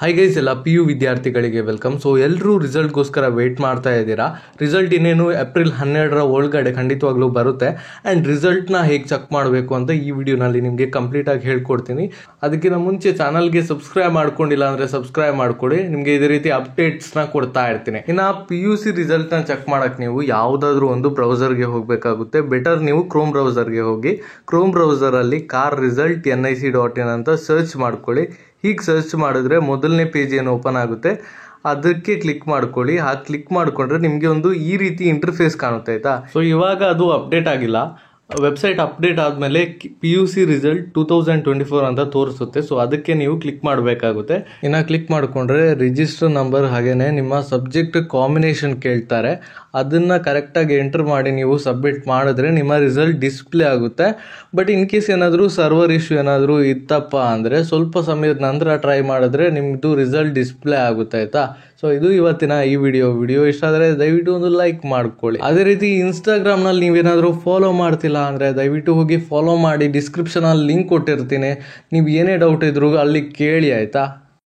Hi guys, ಎಲ್ಲ PU ವಿದ್ಯಾರ್ಥಿಗಳಿಗೆ welcome. So ಎಲ್ಲರೂ ರಿಸಲ್ಟ್ಗೋಸ್ಕರ ವೆಯ್ಟ್ ಮಾಡ್ತಾ ಇದ್ದೀರಾ. ರಿಸಲ್ಟ್ ಇನ್ನೇನು ಏಪ್ರಿಲ್ 12ರ ಒಳಗಡೆ ಖಂಡಿತವಾಗ್ಲೂ ಬರುತ್ತೆ. ಆ್ಯಂಡ್ ರಿಸಲ್ಟ್ನ ಹೇಗೆ ಚೆಕ್ ಮಾಡಬೇಕು ಅಂತ ಈ ವಿಡಿಯೋನಲ್ಲಿ ನಿಮಗೆ ಕಂಪ್ಲೀಟಾಗಿ ಹೇಳ್ಕೊಡ್ತೀನಿ. ಅದಕ್ಕಿಂತ ಮುಂಚೆ ಚಾನಲ್ಗೆ ಸಬ್ಸ್ಕ್ರೈಬ್ ಮಾಡ್ಕೊಂಡಿಲ್ಲ ಅಂದರೆ ಸಬ್ಸ್ಕ್ರೈಬ್ ಮಾಡ್ಕೊಳ್ಳಿ. ನಿಮಗೆ ಇದೇ ರೀತಿ ಅಪ್ಡೇಟ್ಸ್ನ ಕೊಡ್ತಾ ಇರ್ತೀನಿ. ಇನ್ನು PUC ರಿಸಲ್ಟ್ನ ಚೆಕ್ ಮಾಡೋಕ್ಕೆ ನೀವು ಯಾವುದಾದ್ರೂ ಒಂದು ಬ್ರೌಸರ್ಗೆ ಹೋಗಬೇಕಾಗುತ್ತೆ. ಬೆಟರ್ ನೀವು ಕ್ರೋಮ್ ಬ್ರೌಸರ್ಗೆ ಹೋಗಿ ಕ್ರೋಮ್ ಬ್ರೌಸರಲ್ಲಿ ಕಾರ್ ರಿಸಲ್ಟ್ NIC.in ಅಂತ ಸರ್ಚ್ ಮಾಡ್ಕೊಳ್ಳಿ. ಹೀಗೆ ಸರ್ಚ್ ಮಾಡಿದ್ರೆ ಮೊದಲನೇ ಪೇಜ್ ಏನು ಓಪನ್ ಆಗುತ್ತೆ ಅದಕ್ಕೆ ಕ್ಲಿಕ್ ಮಾಡ್ಕೊಳ್ಳಿ. ಆ ಕ್ಲಿಕ್ ಮಾಡಿಕೊಂಡ್ರೆ ನಿಮಗೆ ಒಂದು ಈ ರೀತಿ ಇಂಟರ್ಫೇಸ್ ಕಾಣುತ್ತೆ ಆಯಿತಾ. ಸೊ ಇವಾಗ ಅದು ಅಪ್ಡೇಟ್ ಆಗಿಲ್ಲ. ವೆಬ್ಸೈಟ್ ಅಪ್ಡೇಟ್ ಆದಮೇಲೆ PUC ರಿಸಲ್ಟ್ 2024 ಅಂತ ತೋರಿಸುತ್ತೆ. ಸೊ ಅದಕ್ಕೆ ನೀವು ಕ್ಲಿಕ್ ಮಾಡಬೇಕಾಗುತ್ತೆ. ಇನ್ನು ಕ್ಲಿಕ್ ಮಾಡಿಕೊಂಡ್ರೆ ರಿಜಿಸ್ಟರ್ ನಂಬರ್ ಹಾಗೆಯೇ ನಿಮ್ಮ ಸಬ್ಜೆಕ್ಟ್ ಕಾಂಬಿನೇಷನ್ ಕೇಳ್ತಾರೆ. ಅದನ್ನು ಕರೆಕ್ಟಾಗಿ ಎಂಟರ್ ಮಾಡಿ ನೀವು ಸಬ್ಮಿಟ್ ಮಾಡಿದ್ರೆ ನಿಮ್ಮ ರಿಸಲ್ಟ್ ಡಿಸ್ಪ್ಲೇ ಆಗುತ್ತೆ. ಬಟ್ ಇನ್ ಕೇಸ್ ಏನಾದರೂ ಸರ್ವರ್ ಇಶ್ಯೂ ಏನಾದರೂ ಇತ್ತಪ್ಪ ಅಂದರೆ ಸ್ವಲ್ಪ ಸಮಯದ ನಂತರ ಟ್ರೈ ಮಾಡಿದ್ರೆ ನಿಮ್ಮದು ರಿಸಲ್ಟ್ ಡಿಸ್ಪ್ಲೇ ಆಗುತ್ತೆ ಆಯಿತಾ. ಸೊ ಇದು ಇವತ್ತಿನ ಈ ವಿಡಿಯೋ ಇಷ್ಟ ಆದರೆ ದಯವಿಟ್ಟು ಒಂದು ಲೈಕ್ ಮಾಡ್ಕೊಳ್ಳಿ. ಅದೇ ರೀತಿ ಇನ್ಸ್ಟಾಗ್ರಾಮ್ನಲ್ಲಿ ನೀವೇನಾದರೂ ಫಾಲೋ ಮಾಡ್ತಿಲ್ಲ ಅಂದರೆ ದಯವಿಟ್ಟು ಹೋಗಿ ಫಾಲೋ ಮಾಡಿ. ಡಿಸ್ಕ್ರಿಪ್ಷನಲ್ಲಿ ಲಿಂಕ್ ಕೊಟ್ಟಿರ್ತೀನಿ. ನೀವು ಏನೇ ಡೌಟ್ ಇದ್ರೂ ಅಲ್ಲಿ ಕೇಳಿ ಆಯಿತಾ.